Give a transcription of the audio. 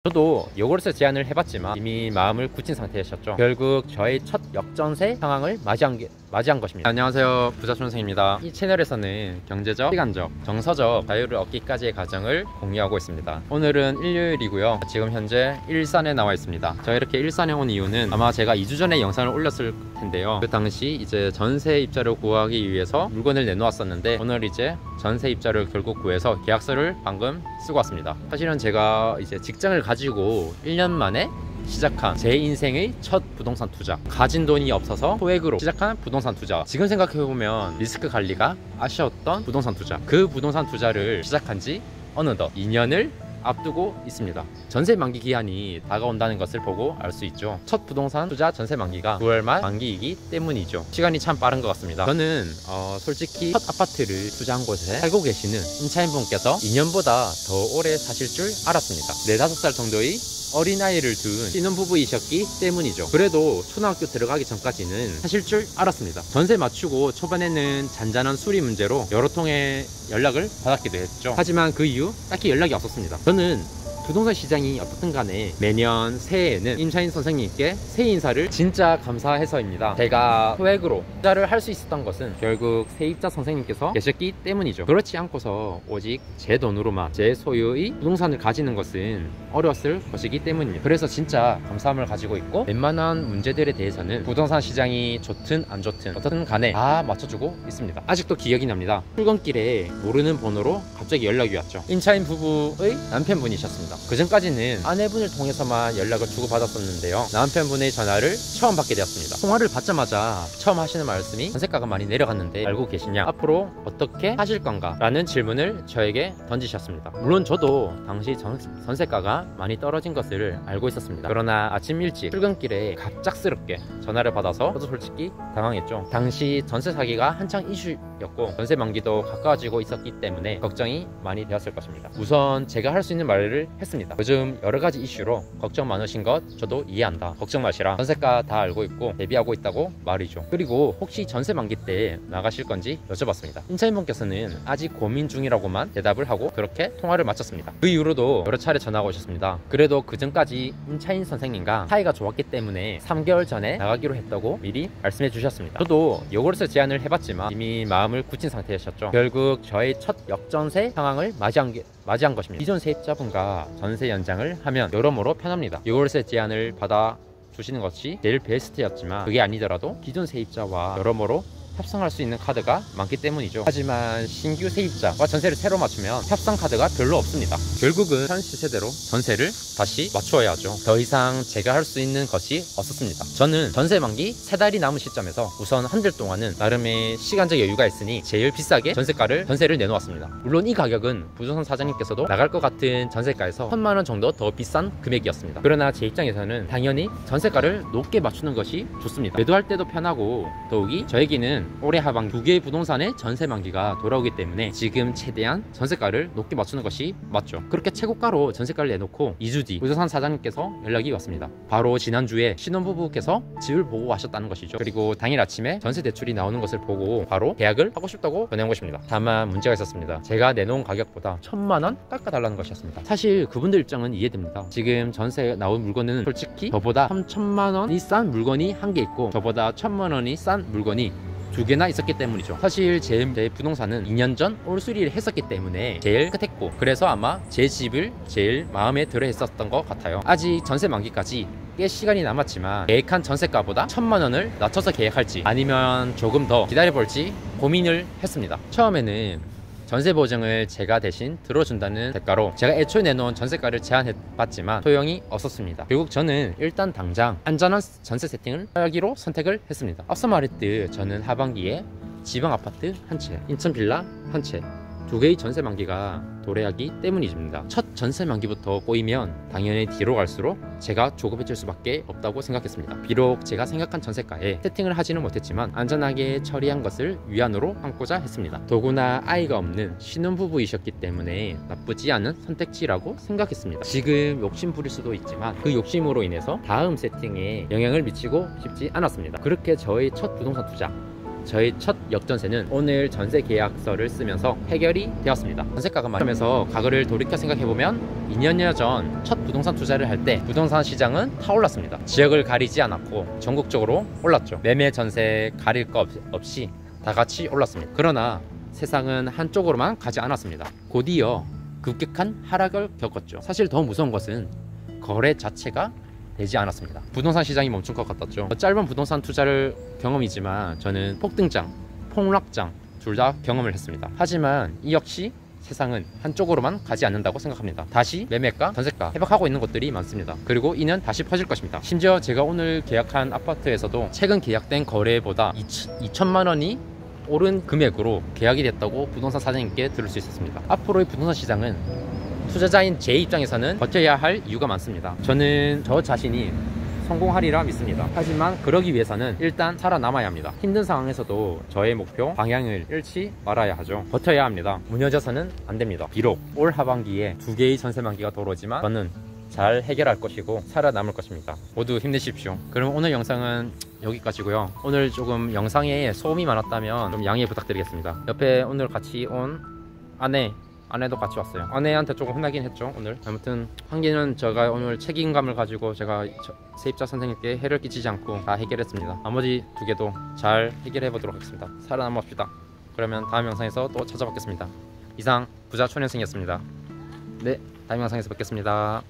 저도 요거를 제안을 해봤지만 이미 마음을 굳힌 상태였죠. 결국 저의 첫 역전세 상황을 맞이한 것입니다. 안녕하세요, 부자촌생입니다. 이 채널에서는 경제적, 시간적, 정서적 자유를 얻기까지의 과정을 공유하고 있습니다. 오늘은 일요일이고요. 지금 현재 일산에 나와 있습니다. 제가 이렇게 일산에 온 이유는 아마 제가 2주 전에 영상을 올렸을 텐데요. 그 당시 이제 전세 입자를 구하기 위해서 물건을 내놓았었는데 오늘 이제 전세 입자를 결국 구해서 계약서를 방금 쓰고 왔습니다. 사실은 제가 이제 직장을 가지고 1년 만에 시작한 제 인생의 첫 부동산 투자, 가진 돈이 없어서 소액으로 시작한 부동산 투자, 지금 생각해보면 리스크 관리가 아쉬웠던 부동산 투자, 그 부동산 투자를 시작한 지 어느덧 2년을 앞두고 있습니다. 전세 만기 기한이 다가온다는 것을 보고 알 수 있죠. 첫 부동산 투자 전세 만기가 9월 말 만기이기 때문이죠. 시간이 참 빠른 것 같습니다. 저는 솔직히 첫 아파트를 투자한 곳에 살고 계시는 임차인분께서 2년보다 더 오래 사실 줄 알았습니다. 4, 5살 정도의 어린아이를 둔 신혼부부이셨기 때문이죠. 그래도 초등학교 들어가기 전까지는 사실 줄 알았습니다. 전세 맞추고 초반에는 잔잔한 수리 문제로 여러 통의 연락을 받았기도 했죠. 하지만 그 이후 딱히 연락이 없었습니다. 저는 부동산 시장이 어떻든 간에 매년 새해에는 임차인 선생님께 새해 인사를 진짜 감사해서입니다. 제가 소액으로 투자를 할 수 있었던 것은 결국 세입자 선생님께서 계셨기 때문이죠. 그렇지 않고서 오직 제 돈으로만 제 소유의 부동산을 가지는 것은 어려웠을 것이기 때문입니다. 그래서 진짜 감사함을 가지고 있고, 웬만한 문제들에 대해서는 부동산 시장이 좋든 안 좋든 어떻든 간에 다 맞춰주고 있습니다. 아직도 기억이 납니다. 출근길에 모르는 번호로 갑자기 연락이 왔죠. 임차인 부부의 남편분이셨습니다. 그 전까지는 아내분을 통해서만 연락을 주고받았었는데요. 남편분의 전화를 처음 받게 되었습니다. 통화를 받자마자 처음 하시는 말씀이 전세가가 많이 내려갔는데 알고 계시냐? 앞으로 어떻게 하실 건가? 라는 질문을 저에게 던지셨습니다. 물론 저도 당시 전세가가 많이 떨어진 것을 알고 있었습니다. 그러나 아침 일찍 출근길에 갑작스럽게 전화를 받아서 저도 솔직히 당황했죠. 당시 전세 사기가 한창 이슈였고 전세 만기도 가까워지고 있었기 때문에 걱정이 많이 되었을 것입니다. 우선 제가 할 수 있는 말을 했습니다. 요즘 여러가지 이슈로 걱정 많으신 것 저도 이해한다. 걱정 마시라. 전세가 다 알고 있고 대비하고 있다고 말이죠. 그리고 혹시 전세 만기 때 나가실 건지 여쭤봤습니다. 임차인분께서는 아직 고민 중이라고만 대답을 하고 그렇게 통화를 마쳤습니다. 그 이후로도 여러 차례 전화가 오셨습니다. 그래도 그 전까지 임차인 선생님과 사이가 좋았기 때문에 3개월 전에 나가기로 했다고 미리 말씀해 주셨습니다. 저도 요거를 제안을 해봤지만 이미 마음을 굳힌 상태였죠. 결국 저의 첫 역전세 상황을 맞이한 것입니다. 기존 세입자분과 전세 연장을 하면 여러모로 편합니다. 요거를 제안을 받아 주시는 것이 제일 베스트였지만 그게 아니더라도 기존 세입자와 여러모로 협상할 수 있는 카드가 많기 때문이죠. 하지만 신규 세입자와 전세를 새로 맞추면 협상 카드가 별로 없습니다. 결국은 현 시세대로 전세를 다시 맞추어야 하죠. 더 이상 제가 할 수 있는 것이 없었습니다. 저는 전세 만기 3달이 남은 시점에서 우선 한 달 동안은 나름의 시간적 여유가 있으니 제일 비싸게 전세를 내놓았습니다. 물론 이 가격은 부동산 사장님께서도 나갈 것 같은 전세가에서 1000만 원 정도 더 비싼 금액이었습니다. 그러나 제 입장에서는 당연히 전세가를 높게 맞추는 것이 좋습니다. 매도할 때도 편하고 더욱이 저에게는 올해 하반기 2개의 부동산의 전세 만기가 돌아오기 때문에 지금 최대한 전세가를 높게 맞추는 것이 맞죠. 그렇게 최고가로 전세가를 내놓고 2주 뒤 부동산 사장님께서 연락이 왔습니다. 바로 지난주에 신혼부부께서 집을 보고 가셨다는 것이죠. 그리고 당일 아침에 전세 대출이 나오는 것을 보고 바로 계약을 하고 싶다고 전해온 것입니다. 다만 문제가 있었습니다. 제가 내놓은 가격보다 1000만 원 깎아달라는 것이었습니다. 사실 그분들 입장은 이해됩니다. 지금 전세 나온 물건은 솔직히 저보다 3000만 원이 싼 물건이 한 개 있고 저보다 1000만 원이 싼 물건이 2개나 있었기 때문이죠. 사실 제 부동산은 2년 전 올수리를 했었기 때문에 제일 끝했고 그래서 아마 제 집을 제일 마음에 들어 했었던 것 같아요. 아직 전세 만기까지 꽤 시간이 남았지만 계획한 전세가보다 1000만 원을 낮춰서 계획할지 아니면 조금 더 기다려볼지 고민을 했습니다. 처음에는 전세 보증을 제가 대신 들어준다는 대가로 제가 애초에 내놓은 전세가를 제안해봤지만 소용이 없었습니다. 결국 저는 일단 당장 안전한 전세 세팅을 하기로 선택을 했습니다. 앞서 말했듯 저는 하반기에 지방 아파트 한 채, 인천 빌라 한 채, 2개의 전세 만기가 도래하기 때문입니다. 첫 전세 만기부터 꼬이면 당연히 뒤로 갈수록 제가 조급해질 수밖에 없다고 생각했습니다. 비록 제가 생각한 전세가에 세팅을 하지는 못했지만 안전하게 처리한 것을 위안으로 삼고자 했습니다. 더구나 아이가 없는 신혼부부이셨기 때문에 나쁘지 않은 선택지라고 생각했습니다. 지금 욕심 부릴 수도 있지만 그 욕심으로 인해서 다음 세팅에 영향을 미치고 싶지 않았습니다. 그렇게 저의 첫 부동산 투자 저희 첫 역전세는 오늘 전세 계약서를 쓰면서 해결이 되었습니다. 전세가가 많으면서 과거를 돌이켜 생각해보면 2년여 전 첫 부동산 투자를 할 때 부동산 시장은 타올랐습니다. 지역을 가리지 않았고 전국적으로 올랐죠. 매매 전세 가릴 것 없이 다 같이 올랐습니다. 그러나 세상은 한쪽으로만 가지 않았습니다. 곧이어 급격한 하락을 겪었죠. 사실 더 무서운 것은 거래 자체가 되지 않았습니다. 부동산 시장이 멈춘 것 같았죠. 짧은 부동산 투자를 경험이지만 저는 폭등장, 폭락장 둘 다 경험을 했습니다. 하지만 이 역시 세상은 한쪽으로만 가지 않는다고 생각합니다. 다시 매매가, 전세가 회복하고 있는 곳들이 많습니다. 그리고 이는 다시 퍼질 것입니다. 심지어 제가 오늘 계약한 아파트에서도 최근 계약된 거래보다 2천만 원이 오른 금액으로 계약이 됐다고 부동산 사장님께 들을 수 있었습니다. 앞으로의 부동산 시장은 투자자인 제 입장에서는 버텨야 할 이유가 많습니다. 저는 저 자신이 성공하리라 믿습니다. 하지만 그러기 위해서는 일단 살아남아야 합니다. 힘든 상황에서도 저의 목표 방향을 잃지 말아야 하죠. 버텨야 합니다. 무너져서는 안 됩니다. 비록 올 하반기에 2개의 전세 만기가 들어오지만 저는 잘 해결할 것이고 살아남을 것입니다. 모두 힘내십시오. 그럼 오늘 영상은 여기까지고요. 오늘 조금 영상에 소음이 많았다면 좀 양해 부탁드리겠습니다. 옆에 오늘 같이 온 아내도 같이 왔어요. 아내한테 조금 혼나긴 했죠 오늘. 아무튼 한 개는 제가 오늘 책임감을 가지고 제가 세입자 선생님께 해를 끼치지 않고 다 해결했습니다. 나머지 2개도 잘 해결해 보도록 하겠습니다. 살아남읍시다. 그러면 다음 영상에서 또 찾아뵙겠습니다. 이상 부자 초년생이었습니다. 네, 다음 영상에서 뵙겠습니다.